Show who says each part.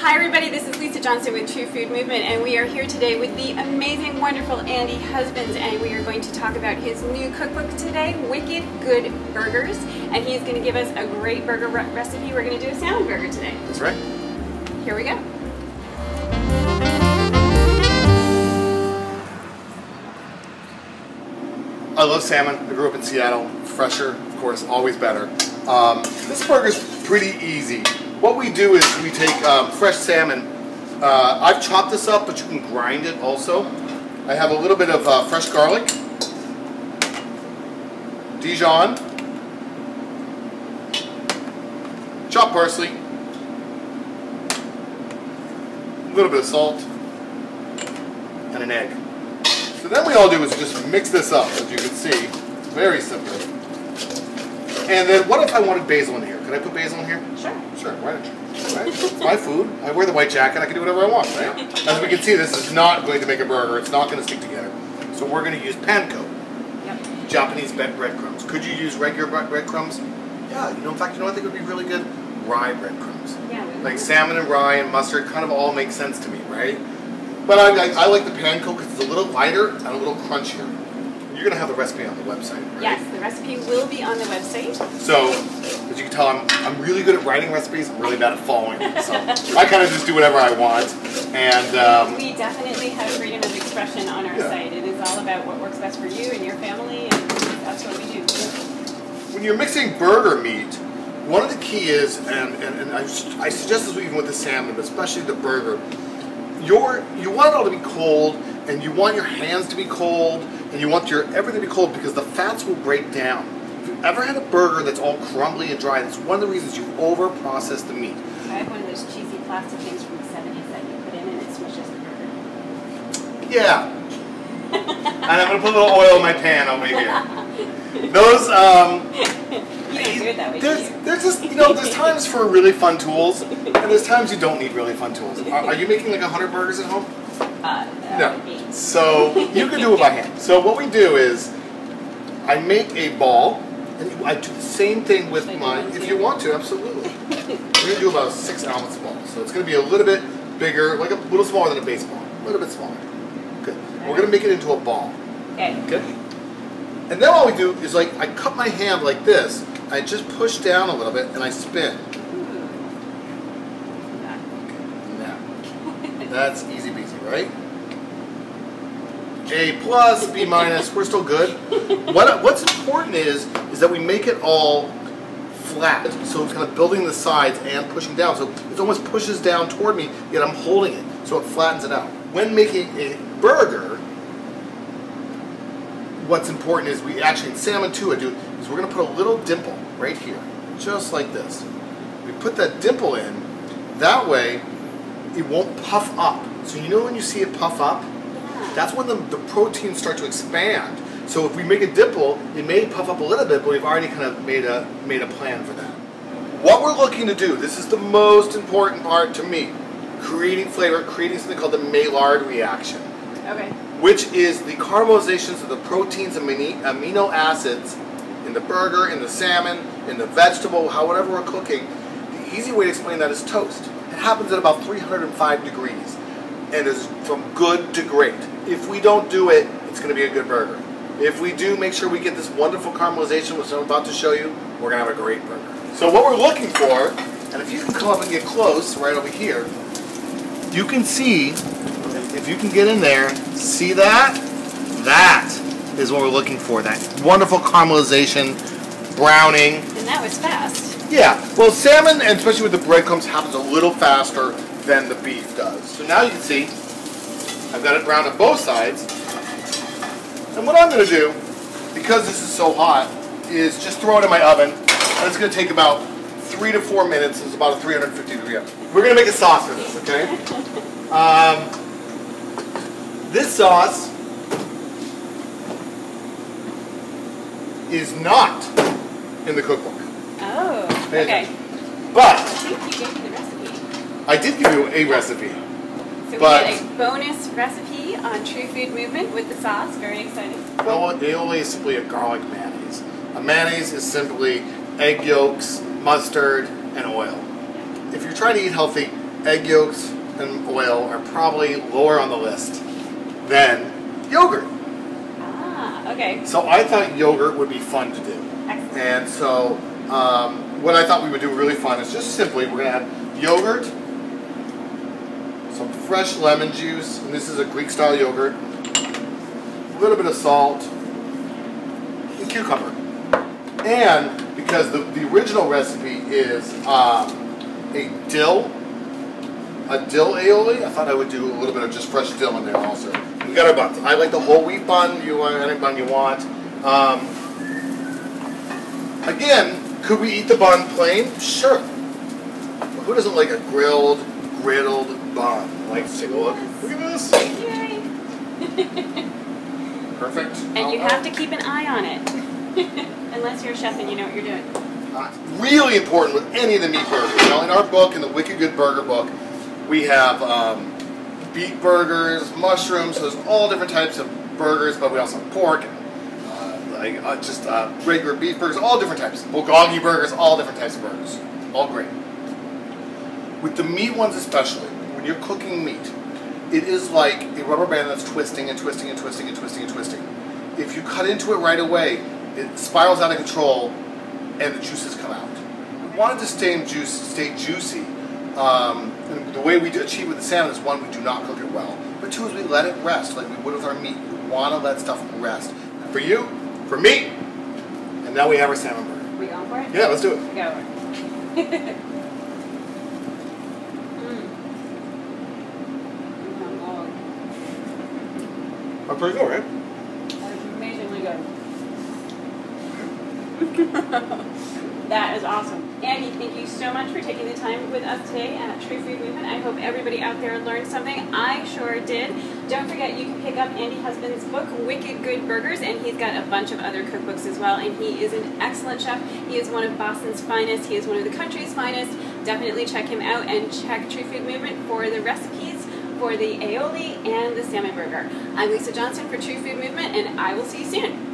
Speaker 1: Hi everybody, this is Lisa Johnson with True Food Movement, and we are here today with the amazing, wonderful Andy Husbands, and we are going to talk about his new cookbook today, Wicked Good Burgers, and he's going to give us a great burger recipe. We're going to do a salmon burger today.
Speaker 2: That's right.
Speaker 1: Here we go.
Speaker 2: I love salmon. I grew up in Seattle. Fresher, of course, always better. This burger's pretty easy. What we do is we take fresh salmon. I've chopped this up, but you can grind it also. I have a little bit of fresh garlic, Dijon, chopped parsley, a little bit of salt, and an egg. So then what we all do is just mix this up, as you can see. It's very simple. And then what if I wanted basil in here? Could I put basil in here?
Speaker 1: Sure.
Speaker 2: Sure, why don't you? Right? It's my food. I wear the white jacket. I can do whatever I want, right? As we can see, this is not going to make a burger. It's not going to stick together. So we're going to use panko.
Speaker 1: Yep.
Speaker 2: Japanese breadcrumbs. Could you use regular breadcrumbs? Yeah, in fact, I think would be really good? Rye breadcrumbs.
Speaker 1: Yeah.
Speaker 2: Like salmon and rye and mustard kind of all make sense to me, right? But I like the panko because it's a little lighter and a little crunchier. You're going to have the recipe on the website, right?
Speaker 1: Yes, the recipe will be on the website.
Speaker 2: So, as you can tell, I'm really good at writing recipes. I'm really bad at following them. So, I kind of just do whatever I want. And
Speaker 1: we definitely have freedom of expression on our site. It is all about what works best for you and your family, and that's what we do.
Speaker 2: When you're mixing burger meat, one of the key is, and I suggest this even with the salmon, but especially the burger, you want it all to be cold, and you want your hands to be cold, and you want your everything to be cold because the fats will break down. If you've ever had a burger that's all crumbly and dry, that's one of the reasons you over-process the meat.
Speaker 1: I have one of those cheesy plastic things from the 70s that you put in and it smushes the burger.
Speaker 2: Yeah. And I'm going to put a little oil in my pan over here. Those,
Speaker 1: you don't do it that way,
Speaker 2: there's just, there's times for really fun tools, and there's times you don't need really fun tools. Are you making like 100 burgers at home? No. So you can do it by hand. So what we do is I make a ball, and I do the same thing with mine. If you want to, absolutely. We're going to do about a 6-ounce ball. So it's going to be a little bit bigger, like a little smaller than a baseball. A little bit smaller. Good. We're going to make it into a ball.
Speaker 1: Okay.
Speaker 2: Good. And then all we do is I cut my hand like this. I just push down a little bit and I spin. That's easy peasy, right? A plus, B minus, we're still good. What's important is that we make it all flat. So it's kind of building the sides and pushing down. So it almost pushes down toward me, yet I'm holding it. So it flattens it out. When making a burger, what's important is we actually, in salmon too, is we're going to put a little dimple right here. Just like this. We put that dimple in, that way it won't puff up. So when you see it puff up, that's when the proteins start to expand. So if we make a dimple, it may puff up a little bit, but we've already kind of made a plan for that. What we're looking to do, this is the most important part to me, creating flavor, creating something called the Maillard reaction.
Speaker 1: Okay.
Speaker 2: Which is the caramelizations of the proteins and amino acids in the burger, in the salmon, in the vegetable, whatever we're cooking. The easy way to explain that is toast. It happens at about 305 degrees and is from good to great. If we don't do it, it's going to be a good burger. If we do, make sure we get this wonderful caramelization, which I'm about to show you, we're going to have a great burger. So what we're looking for, and if you can come up and get close, right over here, you can see, if you can get in there, see that? That is what we're looking for, that wonderful caramelization, browning.
Speaker 1: And that was fast.
Speaker 2: Yeah, well salmon, and especially with the breadcrumbs, happens a little faster than the beef does. So now you can see, I've got it browned on both sides. And what I'm going to do, because this is so hot, is just throw it in my oven. And it's going to take about 3 to 4 minutes. It's about a 350 degree oven. We're going to make a sauce for this, okay? This sauce is not in the cookbook.
Speaker 1: Oh, okay.
Speaker 2: But
Speaker 1: I think you gave me the recipe.
Speaker 2: I did give you a recipe.
Speaker 1: So we get a bonus recipe on True Food Movement with the sauce. Very exciting.
Speaker 2: Well, aioli is simply a garlic mayonnaise. A mayonnaise is simply egg yolks, mustard, and oil. If you're trying to eat healthy, egg yolks and oil are probably lower on the list than yogurt.
Speaker 1: Ah, okay.
Speaker 2: So I thought yogurt would be fun to do.
Speaker 1: Excellent.
Speaker 2: And so what I thought we would do really fun is just simply we're going to add yogurt, some fresh lemon juice, and this is a Greek style yogurt, a little bit of salt, and cucumber. And because the original recipe is a dill aioli, I thought I would do a little bit of just fresh dill in there also. We got our buns. I like the whole wheat bun. You want any bun you want. Again, could we eat the bun plain? Sure. But who doesn't like a griddled bun? Like, take a look. Look at this.
Speaker 1: Yay.
Speaker 2: Perfect.
Speaker 1: And you have to keep an eye on it. Unless you're a chef and you know what you're doing.
Speaker 2: Really important with any of the meat burgers. Now, in our book, in the Wicked Good Burger book, we have beef burgers, mushrooms, so there's all different types of burgers, but we also have pork, and regular beef burgers, all different types. Bulgogi burgers, all different types of burgers. All great. With the meat ones especially, when you're cooking meat, it is like a rubber band that's twisting and twisting and twisting and twisting and twisting. If you cut into it right away, it spirals out of control and the juices come out. We want it to stay juicy. The way we achieve with the salmon is, one, we do not cook it well. But two, is we let it rest like we would with our meat. We want to let stuff rest. For you, for me, and now we have our salmon burger.
Speaker 1: We going for it?
Speaker 2: Yeah, let's do it.
Speaker 1: Go.
Speaker 2: Oh, pretty good, right?
Speaker 1: That's amazingly good. That is awesome. Andy, thank you so much for taking the time with us today at True Food Movement. I hope everybody out there learned something. I sure did. Don't forget, you can pick up Andy Husband's book, Wicked Good Burgers, and he's got a bunch of other cookbooks as well, and he is an excellent chef. He is one of Boston's finest. He is one of the country's finest. Definitely check him out and check True Food Movement for the recipes for the aioli and the salmon burger. I'm Lisa Johnson for True Food Movement, and I will see you soon.